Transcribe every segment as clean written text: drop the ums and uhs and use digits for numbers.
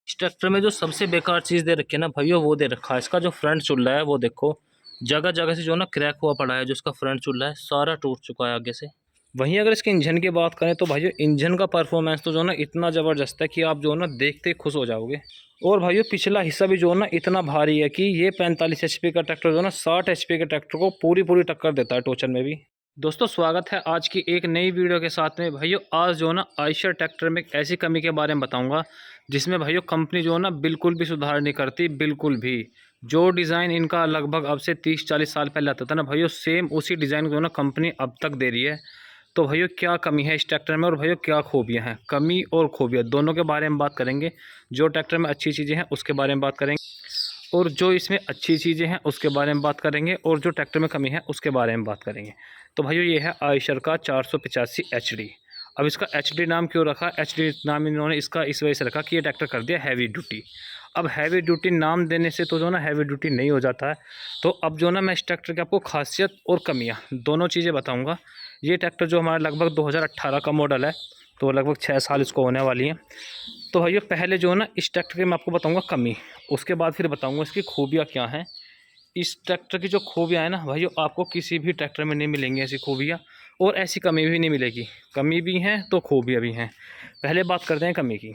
इस ट्रैक्टर में जो सबसे बेकार चीज़ दे रखी है ना भैया, वो दे रखा है इसका जो फ्रंट चूल्हा है, वो देखो जगह जगह से जो ना क्रैक हुआ पड़ा है। जो इसका फ्रंट चूल्हा है सारा टूट चुका है आगे से। वहीं अगर इसके इंजन की बात करें तो भाइयों इंजन का परफॉर्मेंस तो जो ना इतना ज़बरदस्त है कि आप जो ना देखते ही खुश हो जाओगे। और भाइयों पिछला हिस्सा भी जो ना इतना भारी है कि ये 45 एचपी का ट्रैक्टर जो ना 60 एचपी के ट्रैक्टर को पूरी पूरी टक्कर देता है टोचन में भी। दोस्तों स्वागत है आज की एक नई वीडियो के साथ में। भाइयों आज जो ना आयशर ट्रैक्टर में एक ऐसी कमी के बारे में बताऊंगा जिसमें भाइयों कंपनी जो ना बिल्कुल भी सुधार नहीं करती, बिल्कुल भी। जो डिज़ाइन इनका लगभग अब से 30-40 साल पहले आता था ना भाइयों, सेम उसी डिज़ाइन को ना कंपनी अब तक दे रही है। तो भाइयों क्या कमी है इस ट्रैक्टर में और भाइयों क्या खूबियाँ हैं, कमी और खूबियाँ दोनों के बारे में बात करेंगे। जो ट्रैक्टर में अच्छी चीज़ें हैं उसके बारे में बात करेंगे और जो इसमें अच्छी चीज़ें हैं उसके बारे में बात करेंगे और जो ट्रैक्टर में कमी है उसके बारे में बात करेंगे। तो भाइयों ये है आयशर का 485 एचडी। अब इसका एचडी नाम क्यों रखा? एचडी नाम इन्होंने इसका इस वजह से रखा कि ये ट्रैक्टर कर दिया हैवी ड्यूटी। अब हैवी ड्यूटी नाम देने से तो जो ना हैवी ड्यूटी नहीं हो जाता है। तो अब जो ना मैं इस ट्रैक्टर की आपको खासियत और कमियाँ दोनों चीज़ें बताऊँगा। ये ट्रैक्टर जो हमारा लगभग 2018 का मॉडल है, तो लगभग 6 साल इसको होने वाली है। तो भाइयों पहले जो है ना इस ट्रैक्टर की मैं आपको बताऊंगा कमी, उसके बाद फिर बताऊंगा इसकी खूबियाँ क्या हैं। इस ट्रैक्टर की जो खूबियाँ हैं ना भाइयों, आपको किसी भी ट्रैक्टर में नहीं मिलेंगी ऐसी खूबियाँ, और ऐसी कमी भी नहीं मिलेगी। कमी भी हैं तो खूबियाँ भी हैं। पहले बात करते हैं कमी की।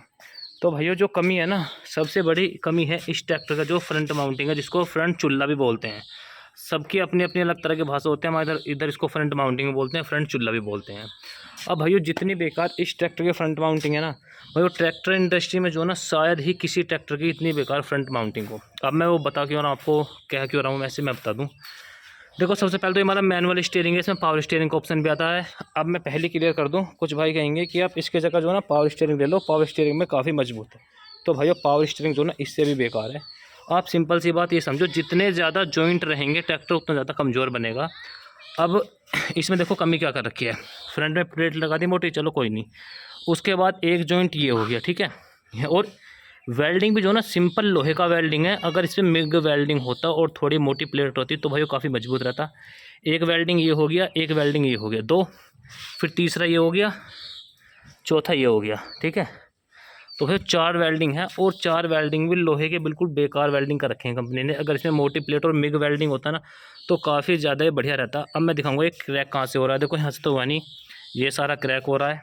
तो भाइयों जो कमी है ना, सबसे बड़ी कमी है इस ट्रैक्टर का जो फ्रंट माउंटिंग है, जिसको फ्रंट चुल्ला भी बोलते हैं। सबकी अपनी अपनी अलग तरह के भाषा होते हैं। हमारे इधर इधर इसको फ्रंट माउंटिंग भी बोलते हैं, फ्रंट चुल्ला भी बोलते हैं। अब भाइयों जितनी बेकार इस ट्रैक्टर की फ्रंट माउंटिंग है ना भाई, वो ट्रैक्टर इंडस्ट्री में जो ना शायद ही किसी ट्रैक्टर की इतनी बेकार फ्रंट माउंटिंग हो। अब मैं वो बता क्यों रहा हूँ आपको, क्या क्यों रहा हूँ, वैसे मैं बता दूँ। देखो सबसे पहले तो ये हमारा मैनुअल स्टीयरिंग है, इसमें पावर स्टीयरिंग का ऑप्शन भी आता है। अब मैं पहले क्लियर कर दूँ, कुछ भाई कहेंगे कि आप इसके जगह जो है ना पावर स्टीयरिंग ले लो, पावर स्टीयरिंग में काफ़ी मजबूत है। तो भाइयों पावर स्टीयरिंग जो ना इससे भी बेकार है। आप सिंपल सी बात ये समझो, जितने ज़्यादा जॉइंट रहेंगे ट्रैक्टर उतना ज़्यादा कमज़ोर बनेगा। अब इसमें देखो कमी क्या कर रखी है। फ्रंट में प्लेट लगा दी मोटी, चलो कोई नहीं। उसके बाद एक जॉइंट ये हो गया, ठीक है। और वेल्डिंग भी जो ना सिंपल लोहे का वेल्डिंग है। अगर इस पर मिग वेल्डिंग होता और थोड़ी मोटी प्लेट होती तो भाई काफ़ी मजबूत रहता। एक वेल्डिंग ये हो गया, एक वेल्डिंग ये हो गया, दो, फिर तीसरा ये हो गया, चौथा ये हो गया, ठीक है। तो फिर 4 वेल्डिंग है, और 4 वेल्डिंग भी लोहे के बिल्कुल बेकार वेल्डिंग कर रखे हैं कंपनी ने। अगर इसमें मोटी प्लेट और मिग वेल्डिंग होता ना तो काफ़ी ज़्यादा ही बढ़िया रहता। अब मैं दिखाऊंगा ये क्रैक कहाँ से हो रहा है। देखो यहाँ से तो हुआ नहीं, ये सारा क्रैक हो रहा है,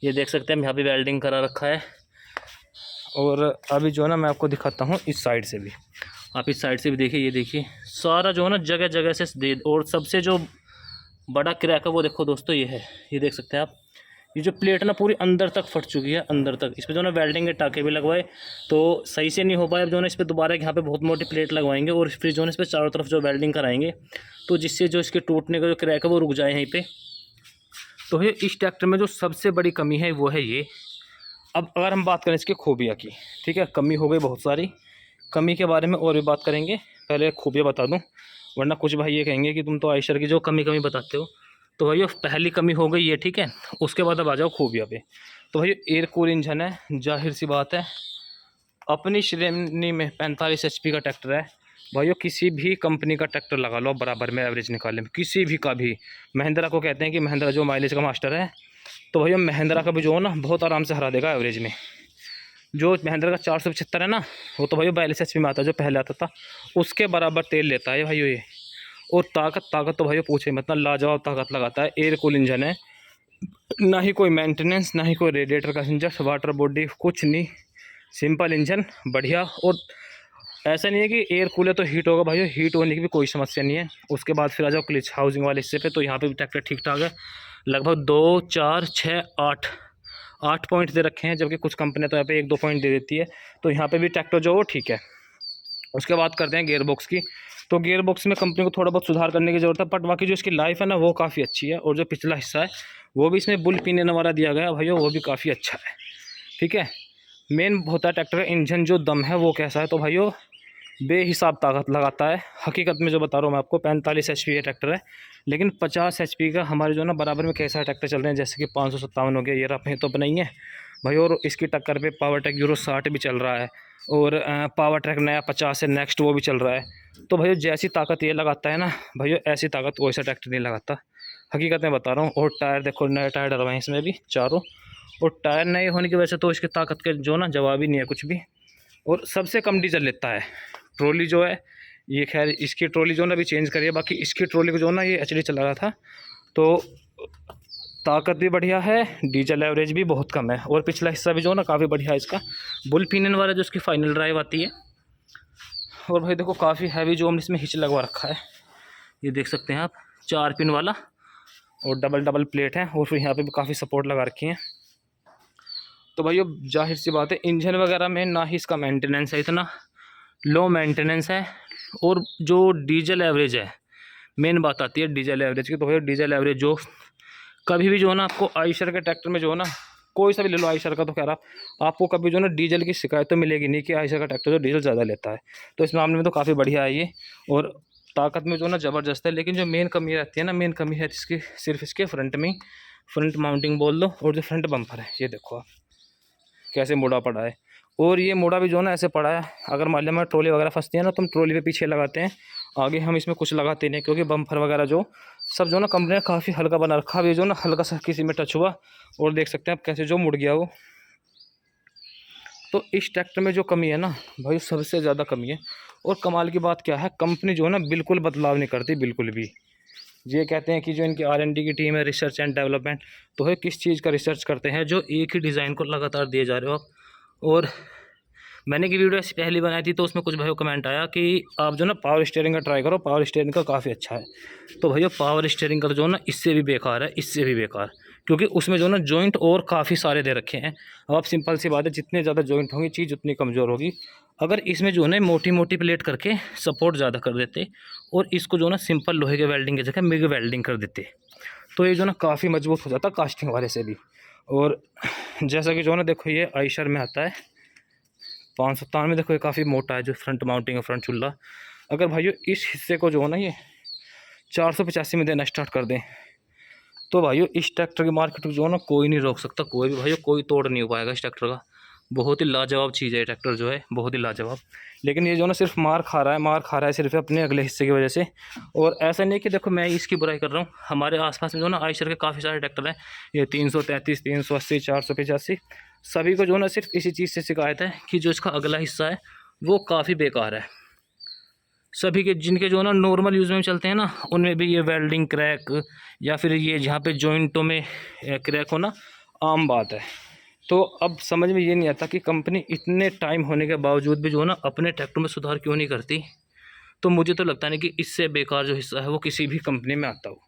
ये देख सकते हैं। हम यहाँ पे वेल्डिंग करा रखा है। और अभी जो है ना मैं आपको दिखाता हूँ इस साइड से भी, आप इस साइड से भी देखिए। ये देखिए सारा जो है ना जगह जगह से दे। और सबसे जो बड़ा क्रैक है वो देखो दोस्तों, ये है, ये देख सकते हैं आप। ये जो प्लेट है ना पूरी अंदर तक फट चुकी है, अंदर तक। इस पर जो ना वेल्डिंग के टाके भी लगवाए तो सही से नहीं हो पाया। अब जो है इस पर दोबारा यहाँ पे बहुत मोटी प्लेट लगवाएंगे और फिर जो है इस पर चारों तरफ जो वेल्डिंग कराएंगे, तो जिससे जो इसके टूटने का जो क्रैक है वो रुक जाए यहीं पे। तो ये इस ट्रैक्टर में जो सबसे बड़ी कमी है वो है ये। अब अगर हम बात करें इसकी खूबियाँ की, ठीक है, कमी हो गई बहुत सारी, कमी के बारे में और भी बात करेंगे। पहले खूबियाँ बता दूँ, वरना कुछ भाई ये कहेंगे कि तुम तो आयशर की जो कमी कमी बताते हो। तो भाई पहली कमी हो गई ये, ठीक है। उसके बाद अब आ जाओ खूबियाँ पे। तो भाई एयर कूल इंजन है, जाहिर सी बात है अपनी श्रेणी में 45 एचपी का ट्रैक्टर है। भाइयों किसी भी कंपनी का ट्रैक्टर लगा लो बराबर में एवरेज निकालने में, किसी भी का भी। महिंद्रा को कहते हैं कि महिंद्रा जो माइलेज का मास्टर है, तो भैया महिंद्रा का भी जो है ना बहुत आराम से हरा देगा एवरेज में। जो महिंद्रा का 475 है ना, वो तो भैया 42 एचपी में आता है, जो पहले आता था उसके बराबर तेल लेता है भाइयों ये। और ताकत ताकत तो भैया पूछे मत ना, लाजवाब ताकत लगाता है। एयर कूल इंजन है, ना ही कोई मेंटेनेंस, ना ही कोई रेडिएटर का झंझट, वाटर बॉडी कुछ नहीं, सिंपल इंजन बढ़िया। और ऐसा नहीं है कि एयर कूलर तो हीट होगा भाइयों, हीट होने की भी कोई समस्या नहीं है। उसके बाद फिर आ जाओ क्लिच हाउसिंग वाले हिस्से पे, तो यहाँ पे भी ट्रैक्टर ठीक ठाक है। लगभग 2, 4, 6, 8 पॉइंट दे रखे हैं, जबकि कुछ कंपनियाँ तो यहाँ पे 1-2 पॉइंट दे देती है। तो यहाँ पे भी ट्रैक्टर जो वो ठीक है। उसके बाद करते हैं गियर बॉक्स की। तो गियर बॉक्स में कंपनी को थोड़ा बहुत सुधार करने की ज़रूरत है, बट बाकी जो इसकी लाइफ है ना वो काफ़ी अच्छी है। और जो पिछला हिस्सा है वो भी इसमें बुल पीने वाला दिया गया है भाइयों, वो भी काफ़ी अच्छा है, ठीक है। मेन होता है ट्रैक्टर का इंजन जो दम है वो कैसा है, तो भाइयों बेहिसाब ताकत लगाता है। हकीकत में जो बता रहा हूँ मैं आपको, 45 एचपी का ट्रैक्टर है, लेकिन 50 एचपी का हमारे जो ना बराबर में कैसा ट्रैक्टर चल रहे हैं, जैसे कि 557 हो गया, ये रफ है तो बनाई है भाई। और इसकी टक्कर पे पावर ट्रैक यूरो 60 भी चल रहा है, और पावर ट्रैक नया 50 है नेक्स्ट, वो भी चल रहा है। तो भैया जैसी ताकत ये लगाता है ना भैया, ऐसी ताकत वैसा ट्रैक्टर नहीं लगाता, हकीकत में बता रहा हूँ। और टायर देखो, नए टायर डलवाए इसमें भी चारों। और टायर नए होने की वजह से तो इसकी ताकत के जो ना जवाब ही नहीं है कुछ भी। और सबसे कम डीजल लेता है। ट्रॉली जो है ये, खैर इसकी ट्रॉली जो ना अभी चेंज करी है, बाकी इसकी ट्रॉली को जो ना ये एचडी चला रहा था, तो ताकत भी बढ़िया है, डीजल एवरेज भी बहुत कम है। और पिछला हिस्सा भी जो ना काफ़ी बढ़िया है इसका, बुल पिनियन वाला जो इसकी फाइनल ड्राइव आती है। और भाई देखो काफ़ी हैवी जो हमने इसमें हिच लगवा रखा है, ये देख सकते हैं आप, 4 पिन वाला और डबल डबल प्लेट है। और फिर यहाँ पे भी काफ़ी सपोर्ट लगा रखी है। तो भाई अब जाहिर सी बात है इंजन वगैरह में ना ही इसका मेंटेनेंस है, इतना लो मेंटेनेंस है। और जो डीजल एवरेज है, मेन बात आती है डीजल एवरेज की। तो भाई डीजल एवरेज जो कभी भी जो है ना आपको आयशर के ट्रैक्टर में जो है ना, कोई सा भी ले लो आयशर का, तो खैर आपको कभी जो है ना डीजल की शिकायत तो मिलेगी नहीं कि आयशर का ट्रैक्टर जो डीजल ज़्यादा लेता है। तो इस मामले में तो काफ़ी बढ़िया है ये, और ताकत में जो ना ज़बरदस्त है। लेकिन जो मेन कमी रहती है ना, मेन कमी है इसकी सिर्फ इसके फ्रंट में, फ्रंट माउंटिंग बोल दो। और जो फ्रंट बम्पर है ये देखो आप कैसे मुड़ा पड़ा है। और ये मुड़ा भी जो है ना ऐसे पड़ा है, अगर मान लिया हमारी ट्रॉली वगैरह फंसती है ना तो हम ट्रॉली पे पीछे लगाते हैं, आगे हम इसमें कुछ लगाते नहीं, क्योंकि बम्पर वगैरह जो सब जो ना कंपनी ने काफ़ी हल्का बना रखा है। जो ना हल्का सा किसी में टच हुआ और देख सकते हैं आप कैसे जो मुड़ गया वो। तो इस ट्रैक्टर में जो कमी है ना भाई, सबसे ज़्यादा कमी है। और कमाल की बात क्या है, कंपनी जो है ना बिल्कुल बदलाव नहीं करती, बिल्कुल भी। ये कहते हैं कि जो इनकी R&D की टीम है, रिसर्च एंड डेवलपमेंट, तो है किस चीज़ का रिसर्च करते हैं जो एक ही डिज़ाइन को लगातार दिए जा रहे हो आप। और मैंने की वीडियो ऐसी पहली बनाई थी तो उसमें कुछ भाइयों कमेंट आया कि आप जो ना पावर स्टीयरिंग का ट्राई करो, पावर स्टीयरिंग का काफ़ी अच्छा है। तो भैया पावर स्टीयरिंग का जो ना इससे भी बेकार है, इससे भी बेकार, क्योंकि उसमें जो ना जॉइंट और काफ़ी सारे दे रखे हैं। अब आप सिंपल सी बात है, जितने ज़्यादा जॉइंट होंगी चीज़ उतनी कमज़ोर होगी। अगर इसमें जो है ना मोटी मोटी प्लेट करके सपोर्ट ज़्यादा कर देते और इसको जो ना सिंपल लोहे के वेल्डिंग की जगह मिग वेल्डिंग कर देते, तो ये जो ना काफ़ी मजबूत हो जाता कास्टिंग वाले से भी। और जैसा कि जो ना देखो ये आयशर में आता है 597 में, देखो ये काफ़ी मोटा है जो फ्रंट माउंटिंग है, फ्रंट चूल्हा। अगर भाइयों इस हिस्से को जो है ना ये 485 में देना स्टार्ट कर दें, तो भाइयों इस ट्रैक्टर की मार्केट को जो है ना कोई नहीं रोक सकता, कोई भी भाइयों, कोई तोड़ नहीं हो पाएगा इस ट्रैक्टर का। बहुत ही लाजवाब चीज़ है ये ट्रैक्टर जो है, बहुत ही लाजवाब। लेकिन ये जो ना सिर्फ मार खा रहा है, मार खा रहा है सिर्फ अपने अगले हिस्से की वजह से। और ऐसा नहीं कि देखो मैं इसकी बुराई कर रहा हूँ, हमारे आसपास में जो ना आयशर के काफ़ी सारे ट्रैक्टर हैं, ये 333, 380, 485, सभी को जो ना सिर्फ इसी चीज़ से शिकायत है कि जो इसका अगला हिस्सा है वो काफ़ी बेकार है। सभी के जिनके जो ना नॉर्मल यूज़ में चलते हैं ना, उनमें भी ये वेल्डिंग क्रैक या फिर ये जहाँ पे जॉइंटों में क्रैक होना आम बात है। तो अब समझ में ये नहीं आता कि कंपनी इतने टाइम होने के बावजूद भी जो है ना अपने ट्रैक्टर में सुधार क्यों नहीं करती। तो मुझे तो लगता नहीं कि इससे बेकार जो हिस्सा है वो किसी भी कंपनी में आता हो।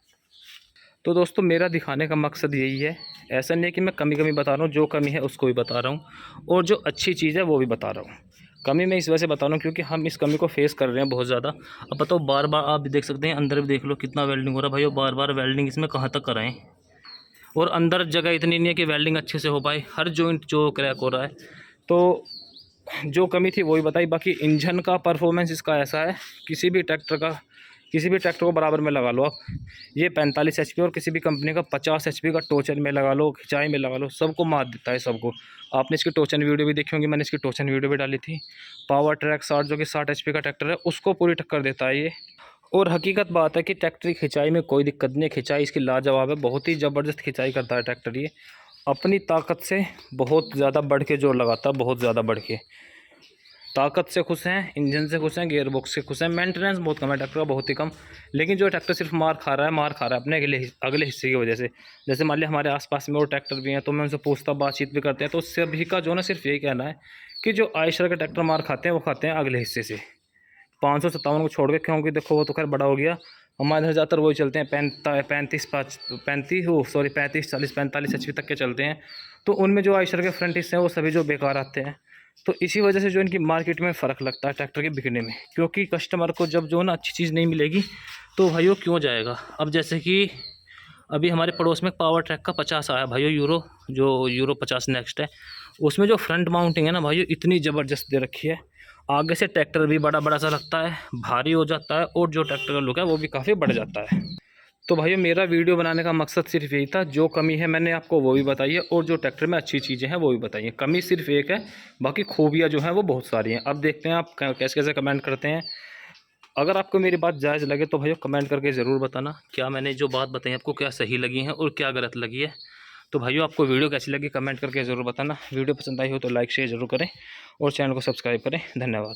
तो दोस्तों मेरा दिखाने का मकसद यही है, ऐसा नहीं है कि मैं कमी कमी बता रहा हूँ, जो कमी है उसको भी बता रहा हूँ और जो अच्छी चीज़ है वो भी बता रहा हूँ। कमी मैं इस वजह से बता रहा हूँ क्योंकि हम इस कमी को फेस कर रहे हैं बहुत ज़्यादा। अब बताओ बार बार आप भी देख सकते हैं, अंदर भी देख लो कितना वेल्डिंग हो रहा है भाई, बार बार वेल्डिंग इसमें कहाँ तक कराएं। और अंदर जगह इतनी नहीं है कि वेल्डिंग अच्छे से हो पाए, हर जॉइंट जो क्रैक हो रहा है। तो जो कमी थी वही बताई। बाकी इंजन का परफॉर्मेंस इसका ऐसा है, किसी भी ट्रैक्टर को बराबर में लगा लो आप, ये 45 HP और किसी भी कंपनी का 50 HP का टोचन में लगा लो, खिंचाई में लगा लो, सबको मार देता है सबको। आपने इसकी टोचन वीडियो भी देखी होंगी, मैंने इसकी टोचन वीडियो भी डाली थी। पावर ट्रैक 60 जो कि 60 HP का ट्रैक्टर है उसको पूरी टक्कर देता है ये। और हकीकत बात है कि ट्रैक्टर की खिंचाई में कोई दिक्कत नहीं है, खिंचाई इसकी लाजवाब है, बहुत ही ज़बरदस्त खिंचाई करता है ट्रैक्टर ये, अपनी ताकत से बहुत ज़्यादा बढ़ के जोर लगाता है, बहुत ज़्यादा बढ़ के। ताकत से खुश हैं, इंजन से खुश हैं, गियर बॉक्स से खुश हैं, मेंटेनेंस बहुत कम है ट्रैक्टर का, बहुत ही कम। लेकिन जो ट्रैक्टर सिर्फ मार खा रहा है अपने अगले हिस्से की वजह से। जैसे मान लिया हमारे आसपास में और ट्रैक्टर भी हैं तो मैं उनसे पूछता, बातचीत भी करते हैं, तो सभी का जो ना सिर्फ यही कहना है कि जो आयशर के ट्रैक्टर मार खाते हैं वो खाते हैं अगले हिस्से से, 557 को छोड़ के, क्योंकि देखो वो तो खैर बड़ा हो गया। हमारे इधर ज़्यादातर वही चलते हैं 35 40 45 HP तक के चलते हैं। तो उनमें जो आयशर के फ्रंट हिस्से हैं वो सभी जो बेकार आते हैं। तो इसी वजह से जो इनकी मार्केट में फ़र्क लगता है ट्रैक्टर के बिकने में, क्योंकि कस्टमर को जब जो ना अच्छी चीज़ नहीं मिलेगी तो भाइयों क्यों जाएगा। अब जैसे कि अभी हमारे पड़ोस में पावर ट्रैक का 50 आया भाइयों, यूरो 50 नेक्स्ट है, उसमें जो फ्रंट माउंटिंग है ना भाइयों इतनी ज़बरदस्त दे रखी है, आगे से ट्रैक्टर भी बड़ा बड़ा सा लगता है, भारी हो जाता है, और जो ट्रैक्टर का लुक है वो भी काफ़ी बढ़ जाता है। तो भाइयों मेरा वीडियो बनाने का मकसद सिर्फ यही था, जो कमी है मैंने आपको वो भी बताई है और जो ट्रैक्टर में अच्छी चीज़ें हैं वो भी बताइए। कमी सिर्फ एक है, बाकी खूबियाँ जो हैं वो बहुत सारी हैं। अब देखते हैं आप कैसे कैसे कमेंट करते हैं। अगर आपको मेरी बात जायज़ लगे तो भाइयों कमेंट करके ज़रूर बताना, क्या मैंने जो बात बताई आपको क्या सही लगी है और क्या गलत लगी है। तो भाइयों आपको वीडियो कैसी लगी कमेंट करके ज़रूर बताना। वीडियो पसंद आई हो तो लाइक शेयर ज़रूर करें और चैनल को सब्सक्राइब करें। धन्यवाद।